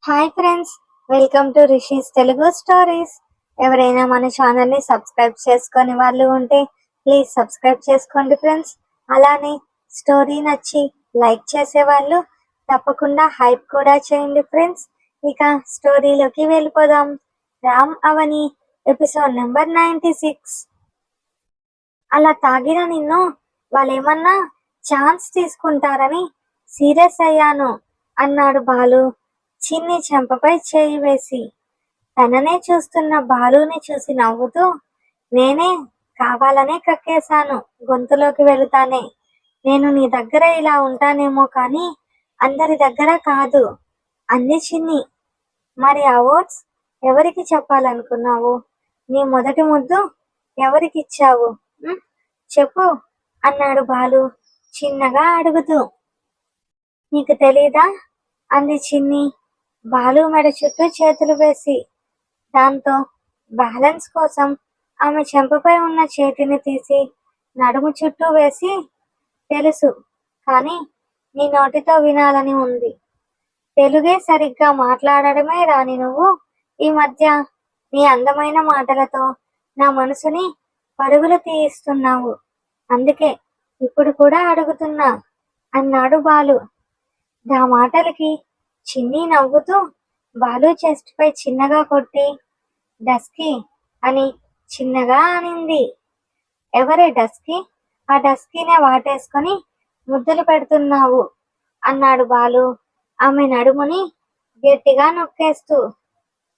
Hi friends, welcome to rishis Telugu stories. ఎవరైనా మన ఛానల్ని సబ్స్క్రైబ్ చేసుకొని వాళ్ళు ఉంటే ప్లీజ్ సబ్స్క్రైబ్ చేసుకోండి ఫ్రెండ్స్. అలానే స్టోరీ నచ్చి లైక్ చేసేవాళ్ళు తప్పకుండా హైప్ కూడా చేయండి ఫ్రెండ్స్. ఇక స్టోరీలోకి వెళ్ళిపోదాం. రామ్ అవని ఎపిసోడ్ నెంబర్ 96. అలా తాగిన నిన్ను వాళ్ళేమన్నా ఛాన్స్ తీసుకుంటారని సీరియస్ అయ్యాను అన్నాడు బాలు చిన్ని చెంపపై చేయి వేసి. తననే చూస్తున్న బాలుని చూసి నవ్వుతూ, నేనే కావాలనే కక్కేశాను గొంతులోకి వెళుతానే. నేను నీ దగ్గర ఇలా ఉంటానేమో కానీ అందరి దగ్గర కాదు అంది చిన్ని. మరి ఆ ఓట్స్ ఎవరికి చెప్పాలనుకున్నావు? నీ మొదటి ముద్దు ఎవరికిచ్చావు? చెప్పు అన్నాడు బాలు చిన్నగా అడుగుతూ. నీకు తెలీదా అంది చిన్ని బాలు మెడ చుట్టూ చేతులు వేసి. దాంతో బ్యాలెన్స్ కోసం ఆమె చెంపపై ఉన్న చేతిని తీసి నడుము చుట్టూ వేసి, తెలుసు కానీ నీ నోటితో వినాలని ఉంది. తెలుగే సరిగ్గా మాట్లాడడమే రాని నువ్వు ఈ మధ్య నీ అందమైన మాటలతో నా మనసుని పరుగులు తీయిస్తున్నావు. అందుకే ఇప్పుడు కూడా అడుగుతున్నా అన్నాడు బాలు. ఆ మాటలకి చిన్ని నవ్వుతూ బాలు చెస్ట్ పై చిన్నగా కొట్టి, డస్కీ అని చిన్నగా అనింది. ఎవరే డస్కీ? ఆ డస్కీనే వాటేసుకొని ముద్దులు పెడుతున్నావు అన్నాడు బాలు ఆమె నడుముని గట్టిగా నొక్కేస్తూ.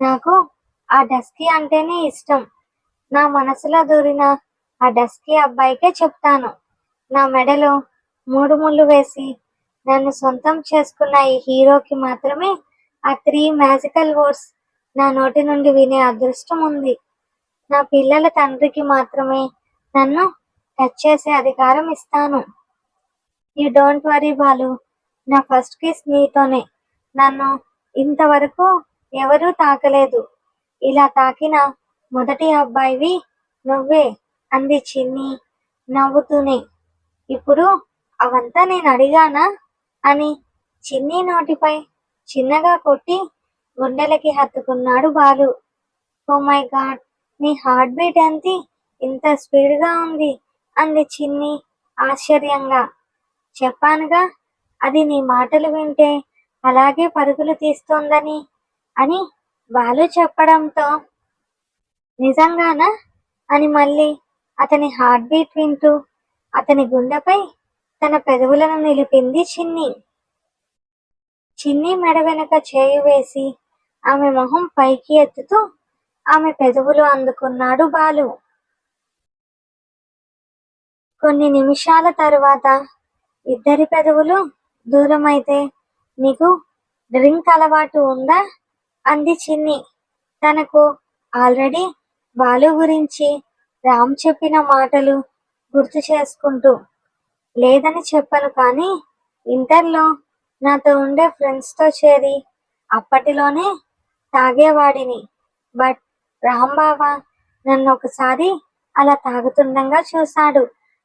నాకు ఆ డస్కీ అంటేనే ఇష్టం. నా మనసులో దూరిన ఆ డస్కీ అబ్బాయికే చెప్తాను. నా మెడలో 3 ముళ్ళు వేసి నన్ను సొంతం చేసుకున్న ఈ హీరోకి మాత్రమే ఆ 3 మ్యాజికల్ వర్డ్స్ నా నోటి నుండి వినే అదృష్టం ఉంది. నా పిల్లల తండ్రికి మాత్రమే నన్ను టచ్ చేసే అధికారం ఇస్తాను. యూ డోంట్ వరీ బాలు, నా ఫస్ట్ కిస్ నీతోనే. నన్ను ఇంతవరకు ఎవరూ తాకలేదు. ఇలా తాకిన మొదటి అబ్బాయివి నువ్వే అంది చిన్ని నవ్వుతూనే. ఇప్పుడు అవంతా నేను అడిగానా అని చిన్ని నోటిపై చిన్నగా కొట్టి గుండెలకి హత్తుకున్నాడు బాలు. ఓ మై గాడ్, నీ హార్ట్ బీట్ ఎంత ఇంత స్పీడ్గా ఉంది అంది చిన్ని ఆశ్చర్యంగా. చెప్పానుగా అది నీ మాటలు వింటే అలాగే పరుగులు తీస్తోందని అని బాలు చెప్పడంతో, నిజంగానా అని మళ్ళీ అతని హార్ట్ బీట్ వింటూ అతని గుండెపై తన పెదవులను నిలిపింది చిన్ని. చిన్ని మెడ వెనక చేయి వేసి ఆమె మొహం పైకి ఎత్తుతూ ఆమె పెదవులు అందుకున్నాడు బాలు. కొన్ని నిమిషాల తరువాత ఇద్దరి పెదవులు దూరమైతే, నీకు డ్రింక్ అలవాటు ఉందా అంది చిన్ని తనకు ఆల్రెడీ బాలు గురించి రామ్ చెప్పిన మాటలు గుర్తు చేసుకుంటూ. లేదని చెప్పను కానీ ఇంటర్లో నాతో ఉండే ఫ్రెండ్స్తో చేరి అప్పటిలోనే తాగేవాడిని. బట్ రాంబావ నన్ను ఒకసారి అలా తాగుతుండగా చూశాడు.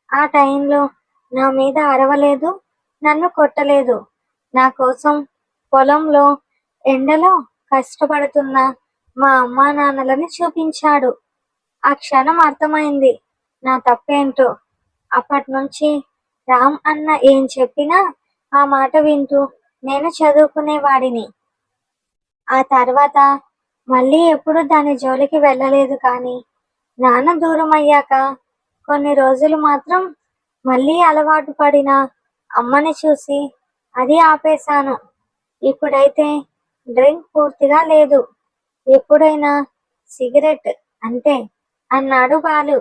ఆ టైంలో నా మీద అరవలేదు, నన్ను కొట్టలేదు. నా కోసం పొలంలో ఎండలో కష్టపడుతున్న మా అమ్మా నాన్నలని చూపించాడు. ఆ క్షణం అర్థమైంది నా తప్పేంటో. అప్పటి నుంచి రామ్ అన్న ఏం చెప్పినా ఆ మాట వింటూ నేను చదువుకునేవాడిని. ఆ తర్వాత మళ్ళీ ఎప్పుడు దాని జోలికి వెళ్ళలేదు. కానీ నాన్న దూరం అయ్యాక కొన్ని రోజులు మాత్రం మళ్ళీ అలవాటు పడిన అమ్మని చూసి అది ఆపేశాను. ఇప్పుడైతే డ్రింక్ పూర్తిగా లేదు, ఎప్పుడైనా సిగరెట్ అంతే అన్నాడు బాలు.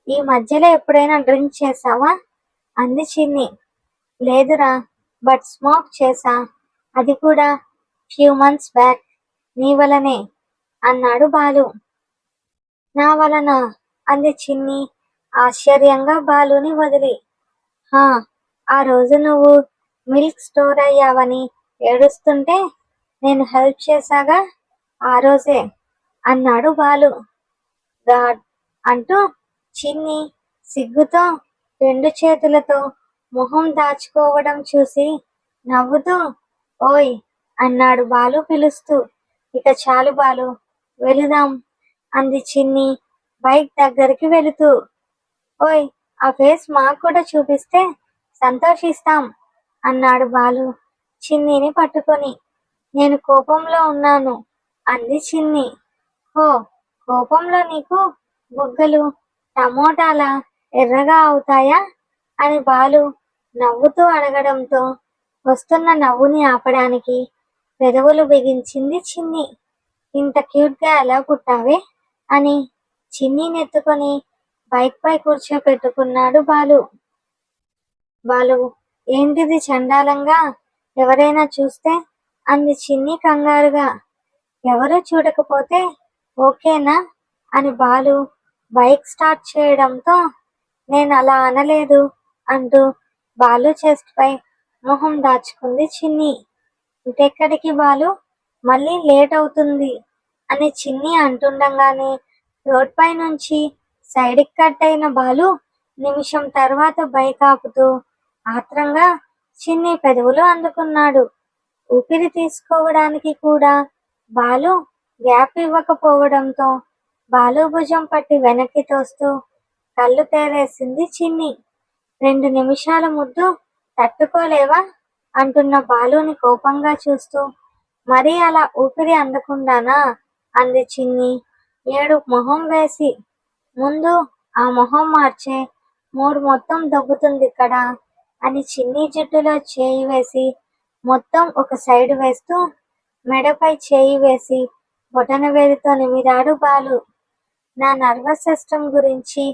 ఈ మధ్యలో ఎప్పుడైనా డ్రింక్ చేసావా అంది చిన్ని. లేదురా, బట్ స్మోక్ చేసా, అది కూడా ఫ్యూ మంత్స్ బ్యాక్. నీ వలనే అన్నాడు బాలు. నా వలన అంది చిన్ని ఆశ్చర్యంగా బాలుని వదిలి. హా, ఆ రోజు నువ్వు మిల్క్ స్టోర్ అయ్యావని ఏడుస్తుంటే నేను హెల్ప్ చేశాగా, ఆ రోజే అన్నాడు బాలు. గాడ్ అంటూ చిన్ని సిగ్గుతో 2 చేతులతో మొహం దాచుకోవడం చూసి నవ్వుతూ, ఓయ్ అన్నాడు బాలు పిలుస్తూ. ఇక చాలు బాలు, వెళుదాం అంది చిన్ని బైక్ దగ్గరికి వెళుతూ. ఓయ్, ఆ ఫేస్ మాకు కూడా చూపిస్తే సంతోషిస్తాం అన్నాడు బాలు చిన్నిని పట్టుకొని. నేను కోపంలో ఉన్నాను అంది చిన్ని. ఓ, కోపంలో నీకు బుగ్గలు టమోటాలా ఎర్రగా అవుతాయా అని బాలు నవ్వుతూ అడగడంతో వస్తున్న నవ్వుని ఆపడానికి పెదవులు బిగించింది చిన్ని. ఇంత క్యూట్ గా ఎలా పుట్టావే అని చిన్నీనెత్తుకొని బైక్ పై కూర్చోపెట్టుకున్నాడు బాలు. బాలు, ఏంటిది చండాలంగా, ఎవరైనా చూస్తే అంది చిన్ని కంగారుగా. ఎవరూ చూడకపోతే ఓకేనా అని బాలు బైక్ స్టార్ట్ చేయడంతో నేను అలా అనలేదు అంటూ బాలు చెస్ట్ పై మొహం దాచుకుంది చిన్ని. ఇటెక్కడికి బాలు, మళ్ళీ లేట్ అవుతుంది అని చిన్ని అంటుండగానే రోడ్ పై నుంచి సైడ్కి కట్ అయిన బాలు నిమిషం తర్వాత బైక్ ఆపుతూ ఆత్రంగా చిన్ని పెదవులు అందుకున్నాడు. ఊపిరి తీసుకోవడానికి కూడా బాలు గ్యాప్ ఇవ్వకపోవడంతో బాలు భుజం పట్టి వెనక్కి తోస్తూ కళ్ళు తేరేసింది చిన్ని. 2 నిమిషాల ముద్దు తట్టుకోలేవా అంటున్న బాలుని కోపంగా చూస్తూ. మరీ అలా ఊపిరి అందకుండానా అంది చిన్ని ఏడు మొహం వేసి. ముందు ఆ మొహం మార్చే, మూడు మొత్తం దొబ్బుతుంది ఇక్కడ అని చిన్ని జుట్టులో చేయి వేసి మొత్తం ఒక సైడ్ వేస్తూ మెడపై చేయి వేసి బొటన వేలితో నిమిరాడు బాలు. నా నర్వస్ సిస్టమ్ గురించి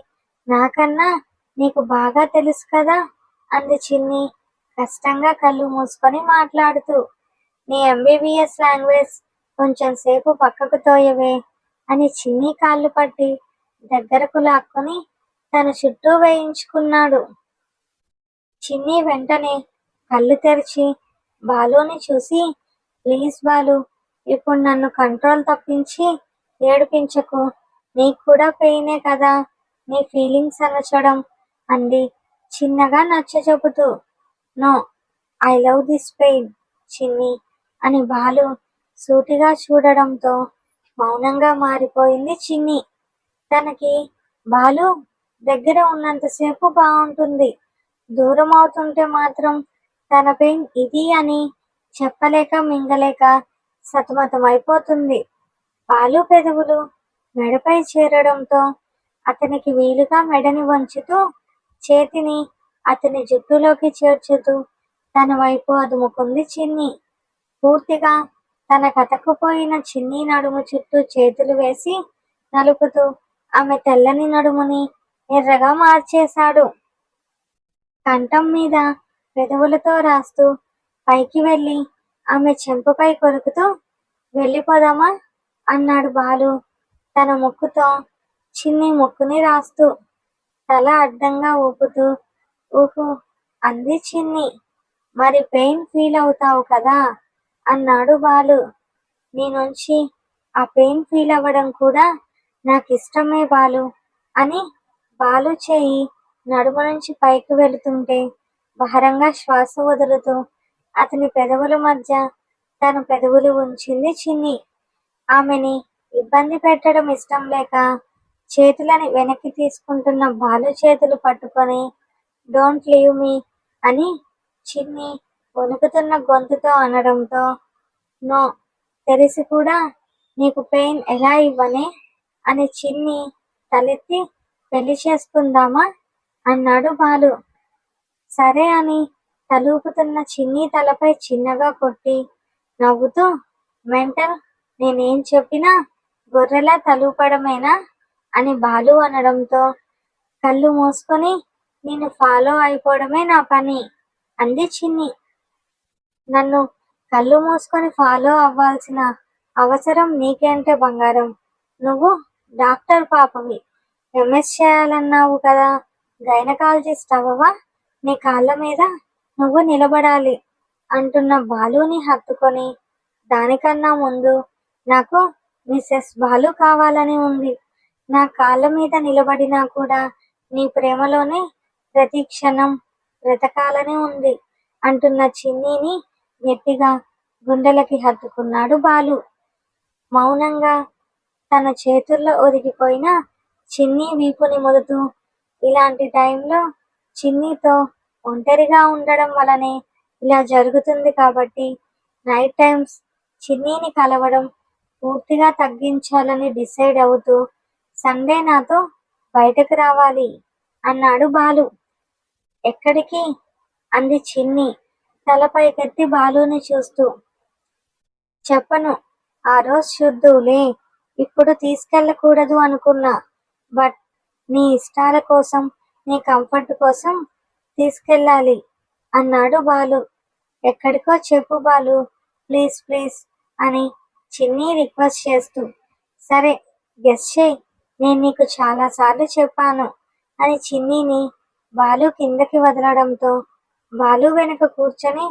నాకన్నా నీకు బాగా తెలుసు కదా అంది చిన్ని కష్టంగా కళ్ళు మూసుకొని మాట్లాడుతూ. నీ ఎంబీబీఎస్ లాంగ్వేజ్ కొంచెం సేపు పక్కకు తోయవే అని చిన్ని కాళ్ళు పట్టి దగ్గరకు లాక్కొని తన చుట్టూ వేయించుకున్నాడు. చిన్ని వెంటనే కళ్ళు తెరిచి బాలుని చూసి, ప్లీజ్ బాలు, ఇప్పుడు నన్ను కంట్రోల్ తప్పించి ఏడిపించకు, నీకు కూడా పెయినే కదా నీ ఫీలింగ్స్ అనచడం అంది చిన్నగా నచ్చ చెబుతూ. No, I love this pain చిన్ని అని బాలు సూటిగా చూడడంతో మౌనంగా మారిపోయింది చిన్ని. తనకి బాలు దగ్గర ఉన్నంతసేపు బాగుంటుంది, దూరం అవుతుంటే మాత్రం తన పెయిన్ ఇది అని చెప్పలేక మింగలేక సతమతమైపోతుంది. బాలు పెదవులు మెడపై చేరడంతో అతనికి వీలుగా మెడని వంచుతూ చేతిని అతని జుట్టులోకి చేర్చుతూ తన వైపు అదుముకుంది చిన్ని. పూర్తిగా తన కతక్కుపోయిన చిన్ని నడుము చుట్టూ చేతులు వేసి నలుపుతూ ఆమె తెల్లని నడుముని ఎర్రగా మార్చేశాడు. కంఠం మీద పెదవులతో రాస్తూ పైకి వెళ్ళి ఆమె చెంపపై కొరుకుతూ వెళ్ళిపోదామా అన్నాడు బాలు తన ముక్కుతో చిన్ని ముక్కుని రాస్తూ. తల అడ్డంగా ఊపుతూ ఊహు అంది చిన్ని. మరి పెయిన్ ఫీల్ అవుతావు కదా అన్నాడు బాలు. నీ నుంచి ఆ పెయిన్ ఫీల్ అవ్వడం కూడా నాకు ఇష్టమే బాలు అని బాలు చేయి నడుము నుంచి పైకి వెళుతుంటే భారంగా శ్వాస వదులుతూ అతని పెదవుల మధ్య తన పెదవులు ఉంచింది చిన్ని. ఆమెని ఇబ్బంది పెట్టడం ఇష్టం లేక చేతులని వెనక్కి తీసుకుంటున్న బాలు చేతులు పట్టుకొని డోంట్ లీవ్ మీ అని చిన్ని వణుకుతున్న గొంతుతో అనడంతో నో, తెలిసి కూడా నీకు పెయిన్ ఎలా ఇవ్వనే అని చిన్ని తలెత్తి పెళ్లి చేసుకుందామా అన్నాడు బాలు. సరే అని తలూపుతున్న చిన్ని తలపై చిన్నగా కొట్టి నవ్వుతూ మెంటల్, నేనేం చెప్పినా గొర్రెలా తలూపడమేనా అని బాలు అనడంతో కళ్ళు మూసుకొని నేను ఫాలో అయిపోవడమే నా పని అంది చిన్ని. నన్ను కళ్ళు మూసుకొని ఫాలో అవ్వాల్సిన అవసరం నీకేంటే బంగారం, నువ్వు డాక్టర్ పాపవి, ఎంఎస్ చేయాలన్నావు కదా, గైనకాలజిస్ట్ అవ్వవా, నీ కాళ్ళ మీద నువ్వు నిలబడాలి అంటున్న బాలుని హత్తుకొని దానికన్నా ముందు నాకు మిసెస్ బాలు కావాలని ఉంది, నా కాళ్ళ మీద నిలబడినా కూడా నీ ప్రేమలోనే ప్రతి క్షణం బ్రతకాలని ఉంది అంటున్న చిన్నిని గట్టిగా గుండెలకి హత్తుకున్నాడు బాలు. మౌనంగా తన చేతుల్లో ఒదిగిపోయిన చిన్ని వీపుని ముడుతూ, ఇలాంటి టైంలో చిన్నితో ఒంటరిగా ఉండడం వలనే ఇలా జరుగుతుంది కాబట్టి నైట్ టైమ్స్ చిన్నీని కలవడం పూర్తిగా తగ్గించాలని డిసైడ్ అవుతూ సండే నాతో బయటకు రావాలి అన్నాడు బాలు. ఎక్కడికి? అంది చిన్ని తలపైకెత్తి బాలుని చూస్తూ. చెప్పను, ఆ రోజు చూద్దువులే, ఇప్పుడు తీసుకెళ్ళకూడదు అనుకున్నా, బట్ నీ ఇష్టాల కోసం, నీ కంఫర్ట్ కోసం తీసుకెళ్ళాలి అన్నాడు బాలు. ఎక్కడికో చెప్పు బాలు, ప్లీజ్ ప్లీజ్ అని చిన్ని రిక్వెస్ట్ చేస్తూ. సరే గెస్ చేయి, నేను నీకు చాలాసార్లు చెప్పాను అని చిన్నిని బాలు కిందకి వదలడంతో బాలు వెనుక కూర్చొని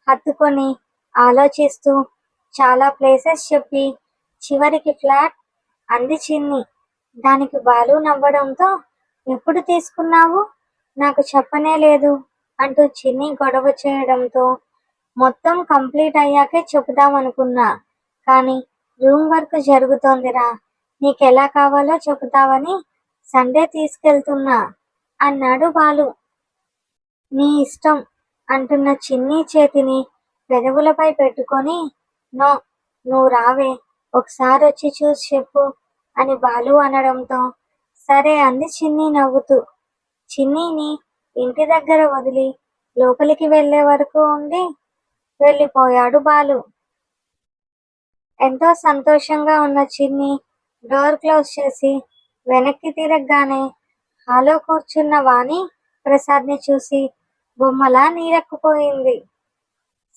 హత్తుకొని ఆలోచిస్తూ చాలా ప్లేసెస్ చెప్పి చివరికి ఫ్లాట్ అంది చిన్ని. దానికి బాలు నవ్వడంతో ఎప్పుడు తీసుకున్నావు, నాకు చెప్పనే లేదు అంటూ చిన్ని గొడవ చేయడంతో మొత్తం కంప్లీట్ అయ్యాకే చెబుదామనుకున్నా, కానీ రూమ్ వర్క్ జరుగుతోందిరా, నీకెలా కావాలో చెబుతావని సండే తీసుకెళ్తున్నా అన్నాడు బాలు. నీ ఇష్టం అంటున్న చిన్ని చేతిని పెదవులపై పెట్టుకొని, నో, నువ్వు రావే, ఒకసారి వచ్చి చూసి చెప్పు అని బాలు అనడంతో సరే అంది చిన్ని నవ్వుతూ. చిన్నీని ఇంటి దగ్గర వదిలి లోపలికి వెళ్లే వరకు ఉండి వెళ్ళిపోయాడు బాలు. ఎంతో సంతోషంగా ఉన్న చిన్ని డోర్ క్లోజ్ చేసి వెనక్కి తిరగగానే హాలో కూర్చున్న వాణి ప్రసాద్ని చూసి బొమ్మలా నీరెక్కుపోయింది.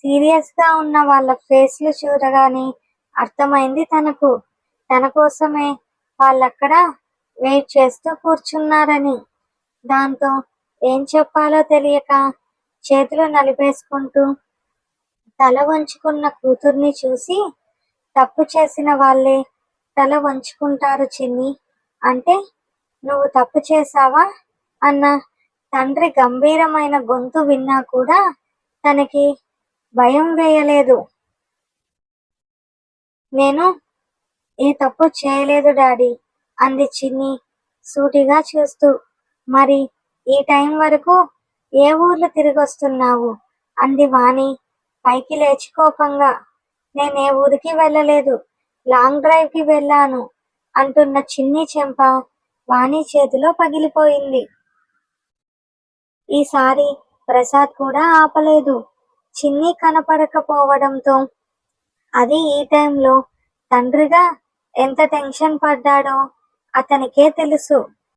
సీరియస్ గా ఉన్న వాళ్ళ ఫేస్లు చూడగానే అర్థమైంది తనకు, తన కోసమే వాళ్ళక్కడ వెయిట్ చేస్తూ కూర్చున్నారని. దాంతో ఏం చెప్పాలో తెలియక చేతులు నలిపేసుకుంటూ తల వంచుకున్న కూతుర్ని చూసి, తప్పు చేసిన వాళ్ళే తల వంచుకుంటారు చిన్ని, అంటే నువ్వు తప్పు చేశావా అన్న తండ్రి గంభీరమైన గొంతు విన్నా కూడా తనకి భయం వేయలేదు. నేను ఏ తప్పు చేయలేదు డాడీ అంది చిన్ని సూటిగా చూస్తూ. మరి ఈ టైం వరకు ఏ ఊర్లు తిరిగొస్తున్నావు అంది వాణి పైకి లేచి కోపంగా. నేనే ఊరికి వెళ్ళలేదు, లాంగ్ డ్రైవ్ కి వెళ్ళాను అంటున్న చిన్ని చెంప వాణి చేతిలో పగిలిపోయింది. ఈసారి ప్రసాద్ కూడా ఆపలేదు. చిన్ని కనపడకపోవడంతో అది ఈ టైంలో తండ్రిగా ఎంత టెన్షన్ పడ్డాడో అతనికే తెలుసు.